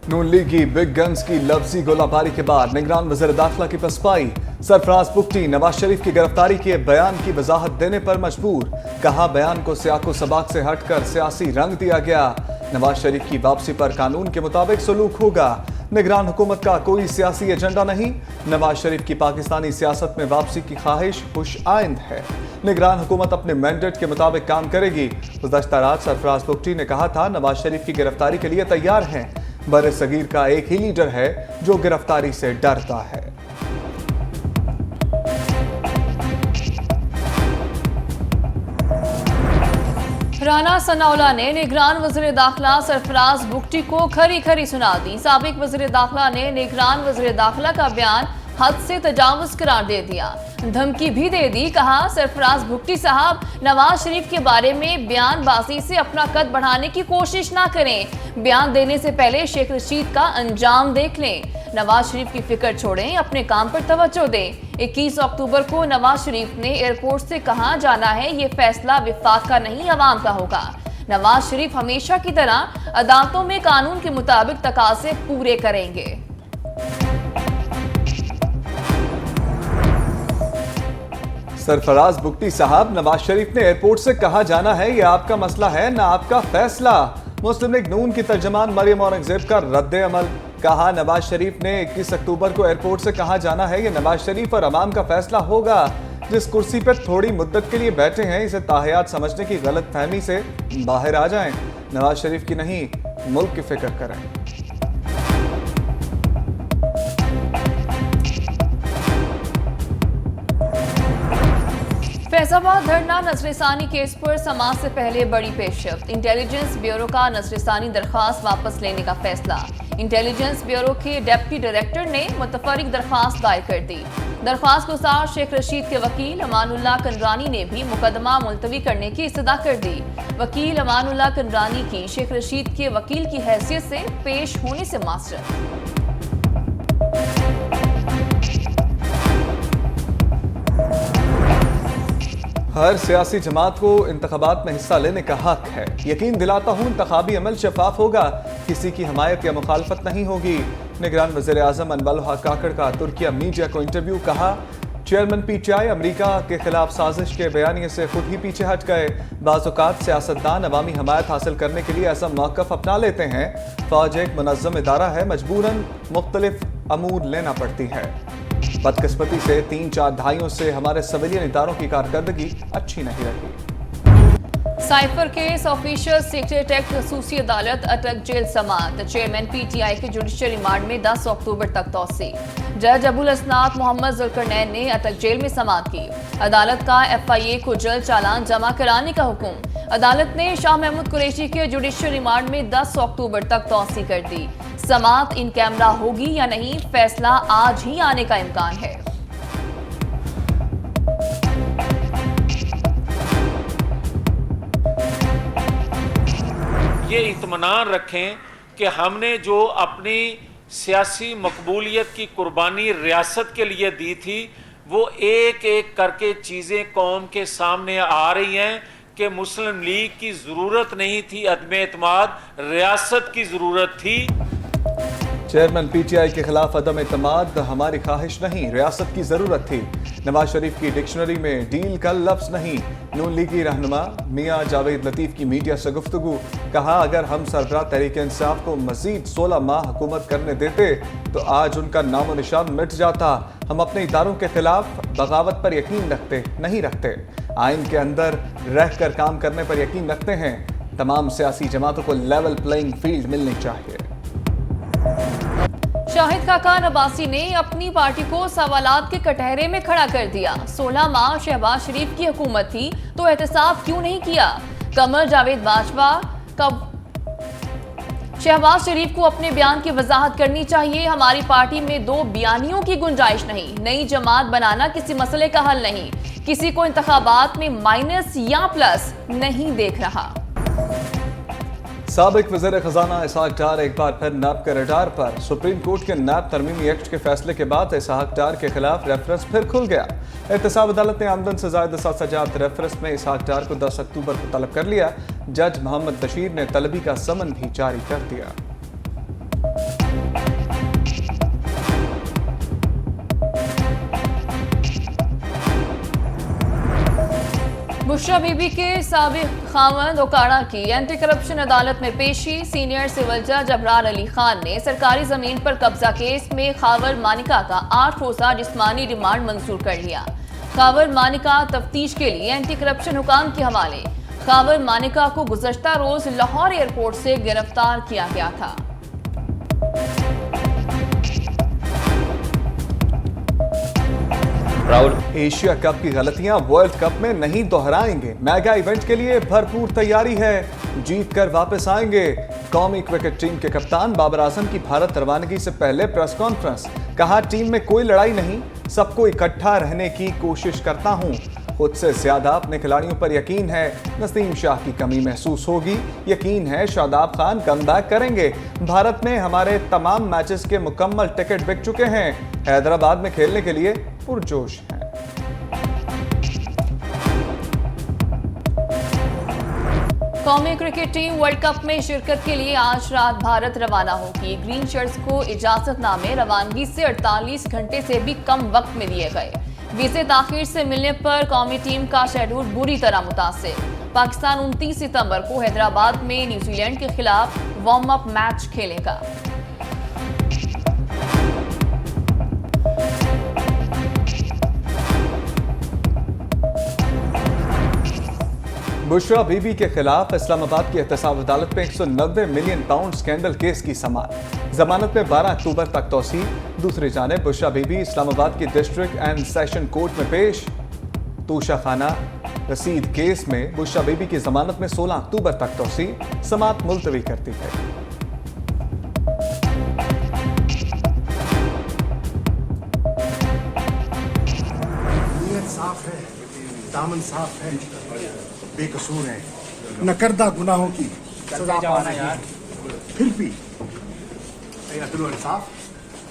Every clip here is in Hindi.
नून लीग की बिग गन्स की लफ्जी गोलाबारी के बाद निगरान वज़ीर दाखिला की पसपाई। सरफराज बुगटी नवाज शरीफ की गिरफ्तारी के बयान की वजाहत देने पर मजबूर। कहा बयान को सियाको सबाक से हटकर सियासी रंग दिया गया। नवाज शरीफ की वापसी पर कानून के मुताबिक सलूक होगा। निगरान हुकूमत का कोई सियासी एजेंडा नहीं। नवाज शरीफ की पाकिस्तानी सियासत में वापसी की ख्वाहिश खुश आइंद है। निगरान हुकूमत अपने मैंडेट के मुताबिक काम करेगी। गुज़श्ता रात सरफराज बुगटी ने कहा था नवाज शरीफ की गिरफ्तारी के लिए तैयार हैं। बर सगीर का एक ही लीडर है जो गिरफ्तारी से डरता है। राना सनाउल्लाह ने निगरान वज़ीर दाखिला सरफराज बुगटी को खरी खरी सुना दी। साबिक वज़ीर दाखिला ने निगरान वज़ीर दाखिला का बयान हद से तजावुज़ करार दे दिया। धमकी भी दे दी। कहा सरफराज बुगटी साहब नवाज शरीफ के बारे में बयानबाजी से अपना कद बढ़ाने की कोशिश ना करें। बयान देने से पहले शेख रशीद का अंजाम देख लें। नवाज शरीफ की फिक्र छोड़ें, अपने काम पर तवज्जो दें। 21 अक्टूबर को नवाज शरीफ ने एयरपोर्ट से कहाँ जाना है ये फैसला विफाक का नहीं अवाम का होगा। नवाज शरीफ हमेशा की तरह अदालतों में कानून के मुताबिक तकाज़े पूरे करेंगे। सरफराज बुगटी साहब नवाज शरीफ ने एयरपोर्ट से कहा जाना है यह आपका मसला है ना आपका फैसला। मुस्लिम लीग नून की तर्जमान मरियम औरंगजेब का रद्द अमल। कहा नवाज शरीफ ने 21 अक्टूबर को एयरपोर्ट से कहा जाना है यह नवाज शरीफ और अवाम का फैसला होगा। जिस कुर्सी पर थोड़ी मुद्दत के लिए बैठे हैं इसे ताहयात समझने की गलत फहमी से बाहर आ जाएं। नवाज शरीफ की नहीं मुल्क की फिक्र करें। फैजाबाद धरना नजरसानी केस पर समाज से पहले बड़ी पेशरफ्त। इंटेलिजेंस ब्यूरो का नजरसानी दरख्वास्त वापस लेने का फैसला। इंटेलिजेंस ब्यूरो के डिप्टी डायरेक्टर ने मुतफरिक दरख्वास्त दायर कर दी। दरख्वास्त गुजार शेख रशीद के वकील अमानुल्लाह कंडरानी ने भी मुकदमा मुलतवी करने की इस्तदा कर दी। वकील अमानुल्लाह कंडरानी की शेख रशीद के वकील की हैसियत से पेश होने से मास्टर। हर सियासी जमात को इंतखाबात में हिस्सा लेने का हक है। यकीन दिलाता हूँ इंतखाबी अमल शफाफ होगा, किसी की हमायत या मुखालफत नहीं होगी। निगरान वज़ीर आज़म अनवल हक काकड़ का तुर्किया मीडिया को इंटरव्यू। कहा चेयरमैन PTI अमरीका के खिलाफ साजिश के बयानिए से खुद ही पीछे हट गए। बाज़ औक़ात सियासतदान अवामी हमायत हासिल करने के लिए ऐसा मौक़िफ़ अपना लेते हैं। फ़ौज एक मुनज़्ज़म इदारा है, मजबूरन मुख्तलिफ अमूर लेना पड़ती है। बदकिस्मती से 3-4 दहाइयों से हमारे सिविलियन इदारों की कारकर्दगी अच्छी नहीं रही। Cipher case official secret act खसूसी अदालत अटक जेल समात। चेयरमैन PTI के जुडिशल रिमांड में 10 अक्टूबर तक तौसी। जज अबुल असनाद मोहम्मद जुल्करनैन ने अटक जेल में समात की। अदालत का FIA को जल्द चालान जमा कराने का हुक्म। अदालत ने शाह महमूद कुरैशी के जुडिशल रिमांड में 10 अक्टूबर तक तौसी कर दी। समात इन कैमरा होगी या नहीं, फैसला आज ही आने का इम्कान है। ये इत्मीनान रखें कि हमने जो अपनी सियासी मकबूलियत की कुर्बानी रियासत के लिए दी थी वो एक एक करके चीज़ें कौम के सामने आ रही हैं कि मुस्लिम लीग की ज़रूरत नहीं थी, अदम एतमाद रियासत की ज़रूरत थी। चेयरमैन PTI के खिलाफ अदम एतमाद हमारी ख्वाहिश नहीं, रियासत की जरूरत थी। नवाज शरीफ की डिक्शनरी में डील का लफ्ज नहीं। नून लीगी रहनुमा मियां जावेद लतीफ की मीडिया से गुफ्तगू। कहा अगर हम सरबराह तहरीक इंसाफ को मजीद 16 माह हुकूमत करने देते तो आज उनका नामो निशान मिट जाता। हम अपने इदारों के खिलाफ बगावत पर यकीन नहीं रखते। आइन के अंदर रह कर काम करने पर यकीन रखते हैं। तमाम सियासी जमातों को लेवल प्लेइंग फील्ड मिलनी चाहिए। शाहिद खाकान अब्बासी ने अपनी पार्टी को सवालात के कटहरे में खड़ा कर दिया। 16 माह शहबाज शरीफ की हुकूमत थी तो एहतसाब क्यों नहीं किया। कमर जावेद बाजवा कब शहबाज शरीफ को अपने बयान की वजाहत करनी चाहिए। हमारी पार्टी में 2 बयानियों की गुंजाइश नहीं। नई जमात बनाना किसी मसले का हल नहीं। किसी को इंतखाबात में माइनस या प्लस नहीं देख रहा। साबिक वज़ीर खजाना इसहाक डार एक बार फिर नैब के रडार पर। सुप्रीम कोर्ट के नैब तरमीमी एक्ट के फैसले के बाद इसहाक डार के खिलाफ रेफरेंस फिर खुल गया। एहतसाब अदालत ने आमदन से ज़ायद सजात रेफरेंस में इसहाक डार को 10 अक्टूबर को तलब कर लिया। जज मोहम्मद बशीर ने तलबी का समन भी जारी कर दिया। बुशरा बीबी के साबिक खामद ओकाड़ा की एंटी करप्शन अदालत में पेशी। सीनियर सिविल जज अबरार अली खान ने सरकारी जमीन पर कब्जा केस में खावर मानिका का 8 रोजा जिस्मानी रिमांड मंजूर कर लिया। खावर मानिका तफ्तीश के लिए एंटी करप्शन हुकाम के हवाले। खावर मानिका को गुज़श्ता रोज लाहौर एयरपोर्ट से गिरफ्तार किया गया था। एशिया कप की गलतियां वर्ल्ड कप में नहीं दोहराएंगे। मेगा इवेंट के लिए भरपूर तैयारी है, जीत कर वापस आएंगे। कौमी क्रिकेट टीम के कप्तान बाबर आजम की भारत रवानगी से पहले प्रेस कॉन्फ्रेंस। कहा, टीम में कोई लड़ाई नहीं, सबको इकट्ठा रहने की कोशिश करता हूं। खुद से ज्यादा अपने खिलाड़ियों पर यकीन है। नसीम शाह की कमी महसूस होगी, यकीन है शादाब खान कमबैक करेंगे। भारत में हमारे तमाम मैचेस के मुकम्मल टिकट बिक चुके हैं। हैदराबाद में खेलने के लिए पुरजोश हैं। कौमी क्रिकेट टीम वर्ल्ड कप में शिरकत के लिए आज रात भारत रवाना होगी। ग्रीन शर्ट्स को इजाजतनामे रवानगी से 48 घंटे से भी कम वक्त में दिए गए। वीजे ताखिर से मिलने पर कौमी टीम का शेड्यूल बुरी तरह मुतासिर। पाकिस्तान 29 सितंबर को हैदराबाद में न्यूजीलैंड के खिलाफ वार्म अप मैच खेलेगा। बुशरा बीबी के खिलाफ इस्लामाबाद की एहतसाब अदालत में 190 मिलियन पाउंड स्कैंडल केस की समाअत। जमानत में 12 अक्टूबर तक तौसी। दूसरी जानिब बुशरा बीबी इस्लामाबाद की डिस्ट्रिक्ट एंड सेशन कोर्ट में पेश। तोशाखाना रसीद केस में बुशरा बीबी की जमानत में 16 अक्टूबर तक तौसी। समाअत मुलतवी कर दी गई। साफ है, दामन साफ है, बेकसूर है, नकरदा गुनाहों की सजा पा रहे हैं, फिर भी अदल और इंसाफ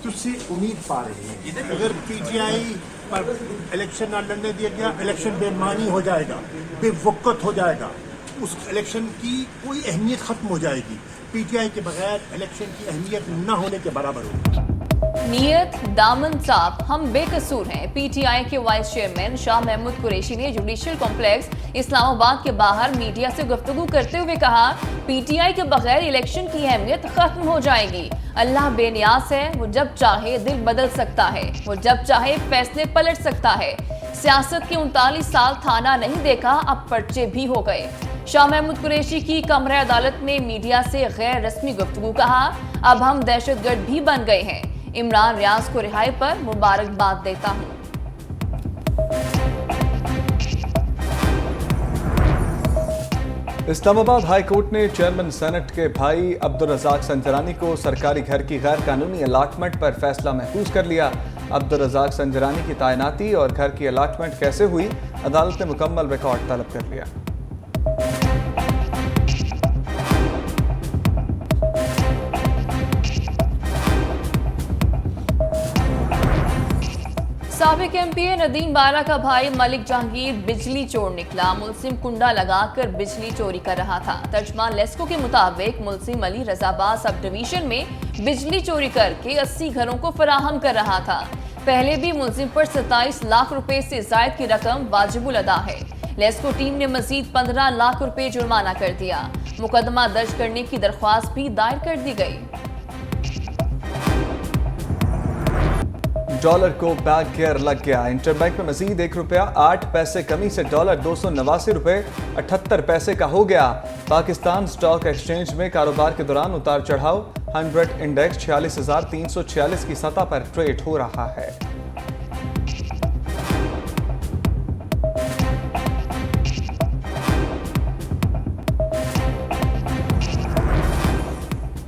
तुझसे उम्मीद पा रहे हैं। अगर पीटीआई पर इलेक्शन ना लड़ने दिया गया, इलेक्शन बेमानी हो जाएगा, बेवकत हो जाएगा, उस इलेक्शन की कोई अहमियत खत्म हो जाएगी। पीटीआई के बगैर इलेक्शन की अहमियत न होने के बराबर होगी। नियत दामन साफ, हम बेकसूर हैं। पीटीआई के वाइस चेयरमैन शाह महमूद कुरैशी ने जुडिशियल कॉम्प्लेक्स इस्लामाबाद के बाहर मीडिया से गुफ्तगू करते हुए कहा, पीटीआई के बगैर इलेक्शन की अहमियत खत्म हो जाएगी। अल्लाह बेनियास है, वो जब चाहे दिल बदल सकता है, वो जब चाहे फैसले पलट सकता है। सियासत के 39 साल थाना नहीं देखा, अब पर्चे भी हो गए। शाह महमूद कुरैशी की कमरे अदालत में मीडिया से गैर रस्मी गुफ्तगू। कहा, अब हम दहशतगर्द भी बन गए हैं। इमरान रियाज को रिहाई पर मुबारकबाद देता हूं। इस्लामाबाद हाई कोर्ट ने चेयरमैन सेनेट के भाई अब्दुल रज़ाक संजरानी को सरकारी घर की गैर कानूनी अलाटमेंट पर फैसला महफूज कर लिया। अब्दुल रज़ाक संजरानी की तैनाती और घर की अलाटमेंट कैसे हुई, अदालत ने मुकम्मल रिकॉर्ड तलब कर लिया। साबिक एमपीए नदीम बारा का भाई मलिक जहांगीर बिजली चोर निकला। मुलजिम कुंडा लगाकर बिजली चोरी कर रहा था। तर्जमान लेस्को के मुताबिक मुलजिम अली रजाबाद सब डिवीजन में बिजली चोरी करके 80 घरों को फराहम कर रहा था। पहले भी मुलजिम पर 27 लाख रुपए से जायद की रकम वाजिबुल अदा है। लेस्को टीम ने मजीद 15 लाख रुपए जुर्माना कर दिया। मुकदमा दर्ज करने की दरख्वास्त भी दायर कर दी गई। डॉलर को बैक गियर लग गया। इंटरबैंक में मजीद ₹1.08 कमी से डॉलर 289 रुपए 78 पैसे का हो गया। पाकिस्तान स्टॉक एक्सचेंज में कारोबार के दौरान उतार चढ़ाव। 100 इंडेक्स 46,346 की सतह पर ट्रेड हो रहा है।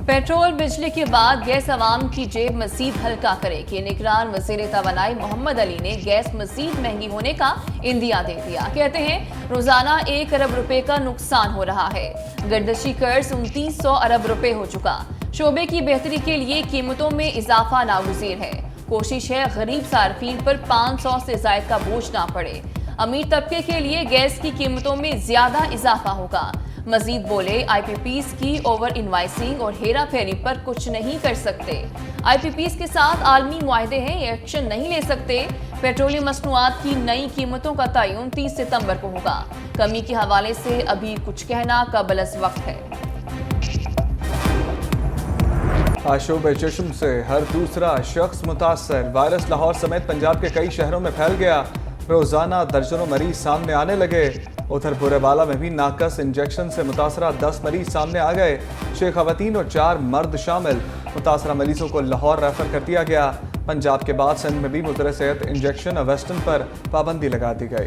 पेट्रोल बिजली के बाद गैस आवाम की जेब मजीद हल्का करेगी। निगरान वजीर तवानाई मोहम्मद अली ने गैस मजीद महंगी होने का इंदिया दे दिया। कहते हैं रोजाना 1 अरब रुपए का नुकसान हो रहा है। गर्दशी कर्ज 2900 अरब रुपए हो चुका। शोबे की बेहतरी के लिए कीमतों में इजाफा नागुज़ीर है। कोशिश है गरीब सार्फिन पर 500 से जायद का बोझ ना पड़े। अमीर तबके के लिए गैस की कीमतों में ज्यादा इजाफा होगा। मजीद बोले, IPPs की ओवर इनवाइसिंग और हेरा फेरी पर कुछ नहीं कर सकते। IPPs के साथ आलमी मुआहदे हैं, ये एक्शन नहीं ले सकते। पेट्रोलियम मसनूआत की नई कीमतों का तयन 30 सितंबर को होगा। कमी के हवाले से अभी कुछ कहना कबल अज़ वक्त है। आशोब चश्म से हर दूसरा शख्स मुतासर। वायरस लाहौर समेत पंजाब के कई शहरों में फैल गया। रोजाना दर्जनों मरीज सामने आने लगे। उधर बुरेबाला में भी नाकस इंजेक्शन से मुतासरा 10 मरीज सामने आ गए। 6 खवातीन और 4 मर्द शामिल। मुतासरा मरीजों को लाहौर रेफर कर दिया गया। पंजाब के बाद सिंध में भी मुदर सेहत इंजेक्शन और वेस्टर्न पर पाबंदी लगा दी गई।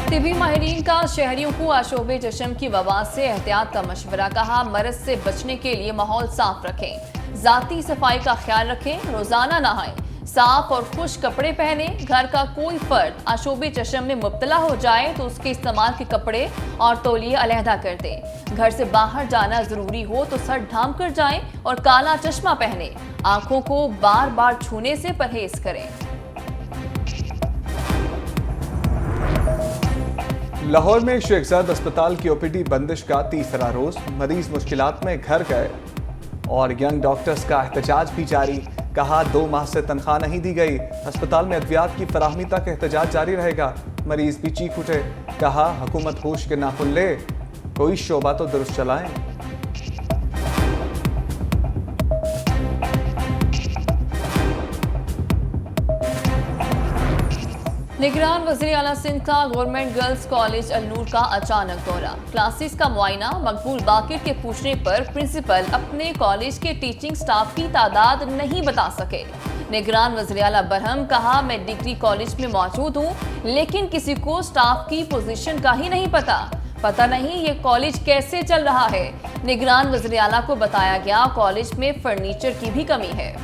तिबी माहिरीन का शहरियों को आशोबे चश्म की वबा से एहतियात का मशवरा। कहा, मरज से बचने के लिए माहौल साफ रखें, जाती सफाई का ख्याल रखें, रोजाना नहाएं, साफ और खुश कपड़े पहने। घर का कोई फर्द आशोबे चश्म में मुब्तला हो जाए तो उसके इस्तेमाल के कपड़े और तौलिए अलहदा कर दें। घर से बाहर जाना जरूरी हो तो सर ढांप कर जाएं और काला चश्मा पहने। आंखों को बार बार छूने से परहेज करें। लाहौर में शेख ज़ायद अस्पताल की OPD बंदिश का तीसरा रोज। मरीज मुश्किलात में घर गए और यंग डॉक्टर्स का एहतजाज भी जारी। कहा, 2 माह से तनख्वाह नहीं दी गई। अस्पताल में अद्वियात की फराहमी तक एहतजाज जारी रहेगा। मरीज भी चीख उठे। कहा, हुकूमत होश के नाखुन ले, कोई शोबा तो दुरुस्त चलाएं। निगरान वज़ीर आला सिंध का गवर्नमेंट गर्ल्स कॉलेज अलनूर का अचानक दौरा। क्लासेस का मुआयना। मकबूल बाकिर के पूछने पर प्रिंसिपल अपने कॉलेज के टीचिंग स्टाफ की तादाद नहीं बता सके। निगरान वज़ीर आला बरहम। कहा, मैं डिग्री कॉलेज में मौजूद हूँ लेकिन किसी को स्टाफ की पोजीशन का ही नहीं पता नहीं ये कॉलेज कैसे चल रहा है। निगरान वज़ीर आला को बताया गया कॉलेज में फर्नीचर की भी कमी है।